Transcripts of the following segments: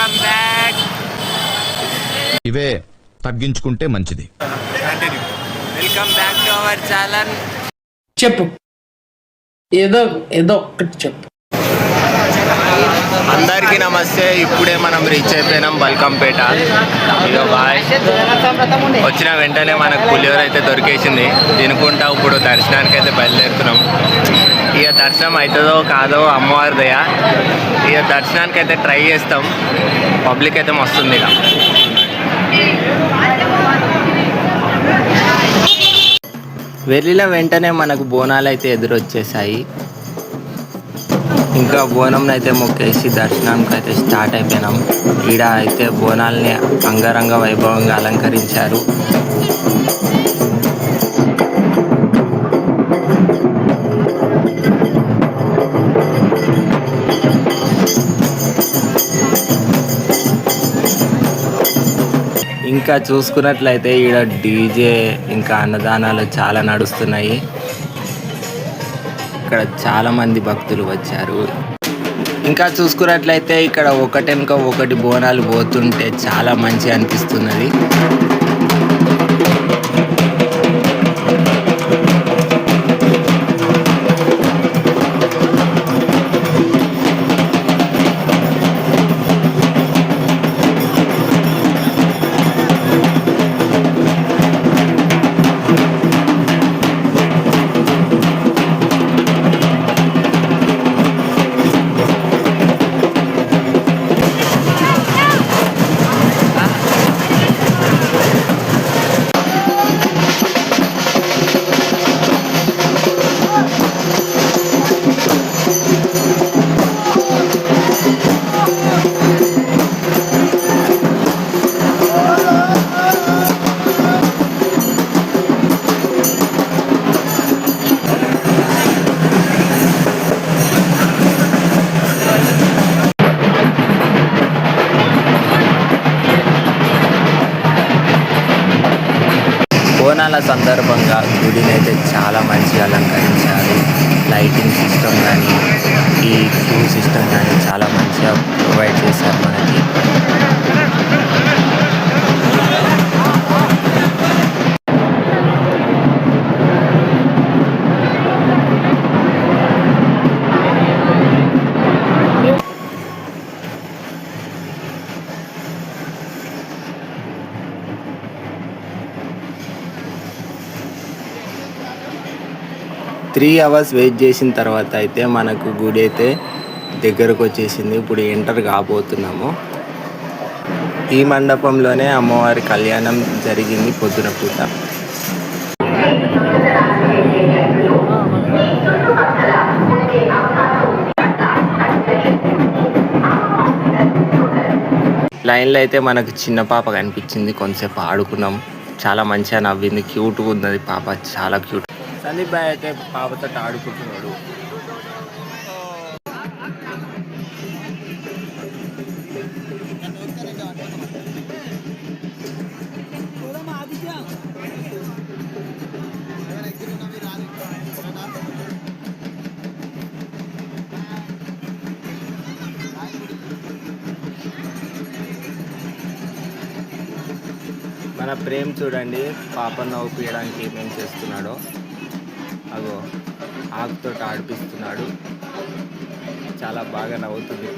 Welcome back. ఇవే తగ్గించుకుంటే మంచిది. Welcome back to our channel. చెప్పు, ఏదో ఒక్కటి చెప్పు. అందరికీ నమస్తే. ఇప్పుడే మనం రీచ్ అయిపోయినాం బల్కంపేట. ఇక బాయ్. వచ్చిన వెంటనే మనకు పులిహోర అయితే దొరికేసింది. తినుకుంటా ఇప్పుడు దర్శనానికి అయితే బయలుదేరుతున్నాం. ఇక దర్శనం అవుతుందో కాదో అమ్మవారి దయ. ఇక దర్శనానికి అయితే ట్రై చేస్తాం. పబ్లిక్ అయితే మస్తుంది. ఇక వెళ్ళిన వెంటనే మనకు బోనాలు అయితే ఎదురొచ్చేసాయి. ఇంకా బోనం అయితే మొక్కేసి దర్శనానికి అయితే స్టార్ట్ అయిపోయినాం. ఈడ అయితే బోనాల్ని అంగరంగ వైభవంగా అలంకరించారు. ఇంకా చూసుకున్నట్లయితే ఈడ డీజే ఇంకా అన్నదానాలు చాలా నడుస్తున్నాయి. ఇక్కడ చాలా మంది భక్తులు వచ్చారు. ఇంకా చూసుకున్నట్లయితే ఇక్కడ ఒకటెనక ఒకటి బోనాలు పోతుంటే చాలా మంచిగా అనిపిస్తున్నది. బోనాల సందర్భంగా గుడిని అయితే చాలా మంచిగా అలంకరించారు. లైటింగ్ సిస్టమ్ కానీ ఈ క్యూ సిస్టమ్ కానీ చాలా మంచిగా ప్రొవైడ్ చేశారు మనకి. త్రీ అవర్స్ వెయిట్ చేసిన తర్వాత అయితే మనకు గుడి అయితే దగ్గరకు వచ్చేసింది. ఇప్పుడు ఎంటర్ కాబోతున్నాము. ఈ మండపంలోనే అమ్మవారి కళ్యాణం జరిగింది పొద్దున పూట. లైన్లో అయితే మనకు చిన్న పాప కనిపించింది. కొంతసేపు ఆడుకున్నాం. చాలా మంచిగా నవ్వింది. క్యూట్గా ఉన్నది పాప, చాలా క్యూట్. సందీప్ బాయ్ అయితే పాపతో ఆడుకుంటున్నాడు. మన ప్రేమ్ చూడండి, పాపను నవ్వుపియడానికి ఏమేం చేస్తున్నాడో. అగో ఆకుతో ఆడిపిస్తున్నాడు. చాలా బాగా నవ్వుతుంది.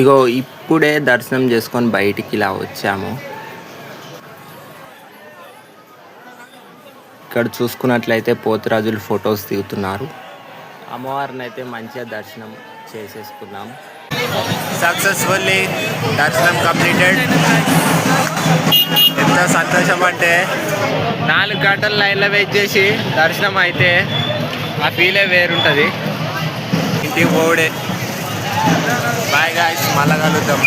ఇగో ఇప్పుడే దర్శనం చేసుకొని బయటికి ఇలా వచ్చాము. ఇక్కడ చూసుకున్నట్లయితే పోతురాజులు ఫొటోస్ దిగుతున్నారు. అమ్మవారిని అయితే మంచిగా దర్శనం చేసేసుకున్నాం. సక్సెస్ఫుల్లీ దర్శనం కంప్లీటెడ్. ఎంత సంతోషం అంటే 4 గంటలు లైన్లో వెయిట్ చేసి దర్శనం అయితే ఆ ఫీలే వేరుంటుంది. ఇంటికి పోవుడే. బాయ్ గాయ్స్, మళ్ళా కలుద్దాం.